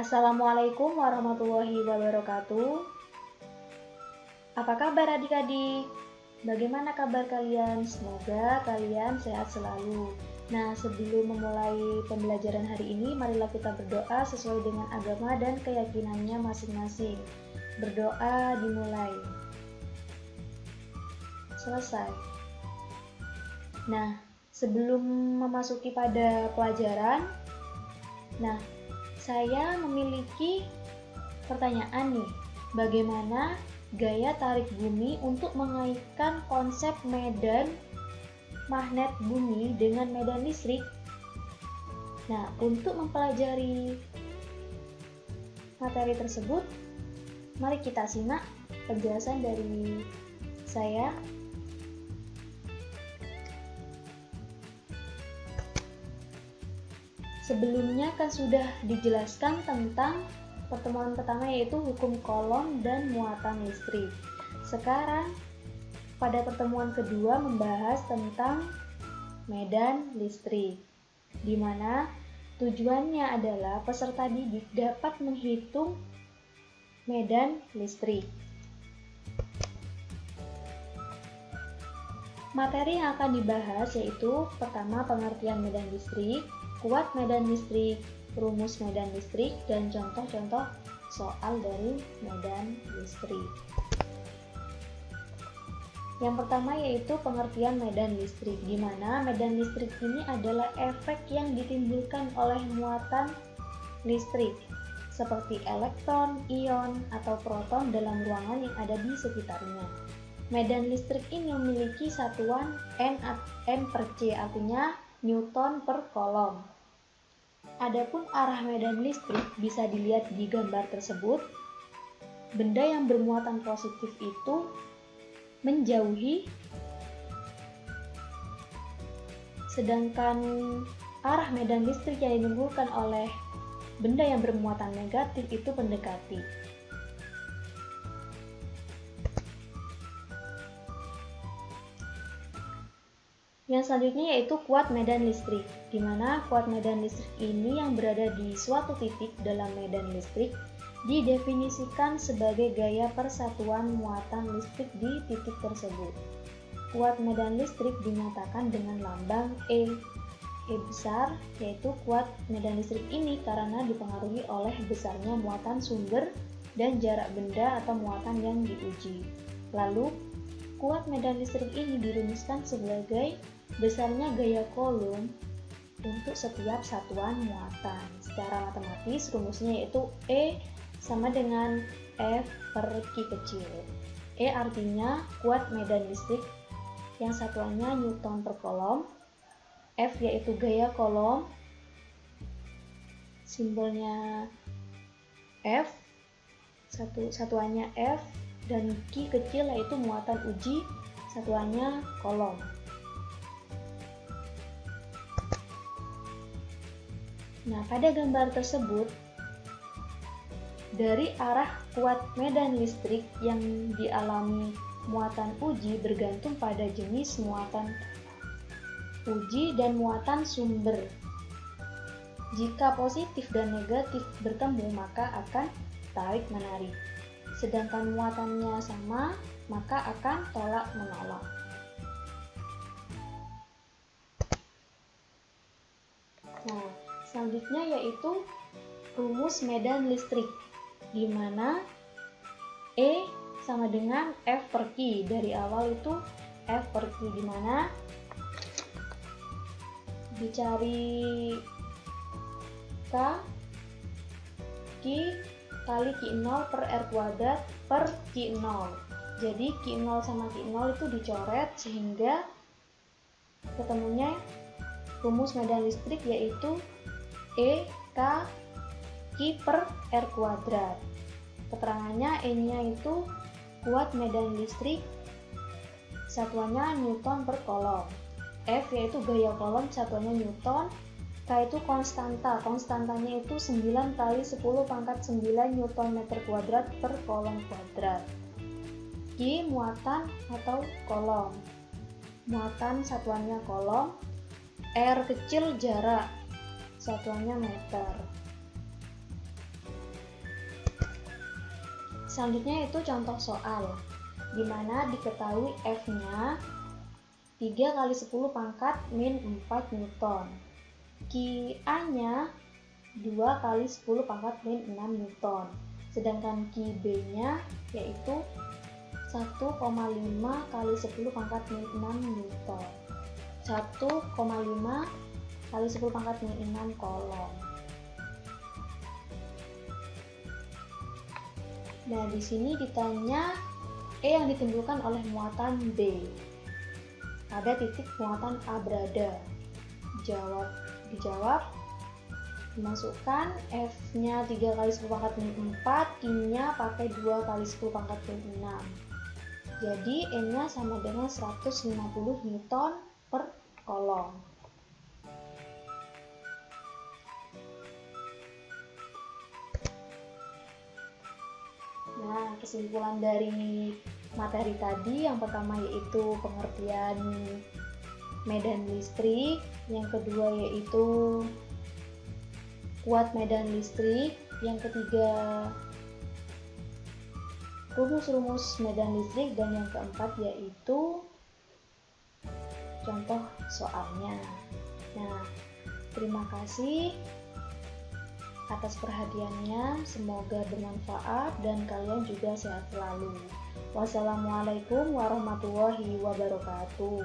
Assalamualaikum warahmatullahi wabarakatuh. Apa kabar adik-adik? Bagaimana kabar kalian? Semoga kalian sehat selalu. Nah, sebelum memulai pembelajaran hari ini, marilah kita berdoa sesuai dengan agama dan keyakinannya masing-masing. Berdoa dimulai. Selesai. Nah, sebelum memasuki pada pelajaran, saya memiliki pertanyaan nih. Bagaimana gaya tarik bumi untuk mengaitkan konsep medan magnet bumi dengan medan listrik? Nah, untuk mempelajari materi tersebut, mari kita simak penjelasan dari saya. Sebelumnya kan sudah dijelaskan tentang pertemuan pertama, yaitu hukum Coulomb dan muatan listrik. Sekarang pada pertemuan kedua membahas tentang medan listrik, di mana tujuannya adalah peserta didik dapat menghitung medan listrik. Materi yang akan dibahas yaitu pertama pengertian medan listrik, kuat medan listrik, rumus medan listrik, dan contoh-contoh soal dari medan listrik. Yang pertama yaitu pengertian medan listrik, di mana medan listrik ini adalah efek yang ditimbulkan oleh muatan listrik, seperti elektron, ion, atau proton dalam ruangan yang ada di sekitarnya. Medan listrik ini memiliki satuan N/C, artinya Newton per Coulomb. Adapun arah medan listrik bisa dilihat di gambar tersebut. Benda yang bermuatan positif itu menjauhi, sedangkan arah medan listrik yang ditimbulkan oleh benda yang bermuatan negatif itu mendekati. Yang selanjutnya yaitu kuat medan listrik, di mana kuat medan listrik ini yang berada di suatu titik dalam medan listrik didefinisikan sebagai gaya persatuan muatan listrik di titik tersebut. Kuat medan listrik dinyatakan dengan lambang E. E besar yaitu kuat medan listrik ini karena dipengaruhi oleh besarnya muatan sumber dan jarak benda atau muatan yang diuji. Lalu, kuat medan listrik ini dirumuskan sebagai besarnya gaya Coulomb untuk setiap satuan muatan. Secara matematis rumusnya yaitu E sama dengan F per Q kecil. E artinya kuat medan listrik yang satuannya Newton per Coulomb. F yaitu gaya Coulomb, simbolnya F, satuannya F, dan Q kecil yaitu muatan uji, satuannya Coulomb. Nah, pada gambar tersebut, dari arah kuat medan listrik yang dialami muatan uji bergantung pada jenis muatan uji dan muatan sumber. Jika positif dan negatif bertemu, maka akan tarik-menarik. Sedangkan muatannya sama, maka akan tolak-menolak. Nah, selanjutnya yaitu rumus medan listrik, di mana E sama dengan F per Q. Dari awal itu F per Q, di mana dicari K Q kali Q0 per R kuadrat per Q0. Jadi Q0 sama Q0 itu dicoret sehingga ketemunya rumus medan listrik yaitu E K Q per R kuadrat. Keterangannya E-nya itu kuat medan listrik, satuannya Newton per Coulomb. F yaitu gaya Coulomb, satuannya Newton. K itu konstantanya itu 9 kali 10 pangkat 9 Newton meter kuadrat per Coulomb kuadrat. Q muatan atau Coulomb, muatan satuannya Coulomb. R kecil jarak, satuannya meter. Selanjutnya itu contoh soal, di mana diketahui F-nya 3 kali 10 pangkat min 4 Newton. Ki-A-nya 2 kali 10 pangkat min 6 Newton. Sedangkan Ki-B-nya yaitu 1,5 kali 10 pangkat min 6 Newton. 1,5 kali 10 pangkat min 6 kolom. Nah, di sini ditanya E yang ditimbulkan oleh muatan B. Pada titik muatan A berada. Dijawab, dimasukkan F-nya 3 kali 10 pangkat min 4, I-nya pakai 2 kali 10 pangkat min 6. Jadi E-nya sama dengan 150 Newton per kolom. Nah, kesimpulan dari materi tadi, yang pertama yaitu pengertian medan listrik, yang kedua yaitu kuat medan listrik, yang ketiga rumus-rumus medan listrik, dan yang keempat yaitu contoh soalnya. Nah, terima kasih atas perhatiannya, semoga bermanfaat dan kalian juga sehat selalu. Wassalamualaikum warahmatullahi wabarakatuh.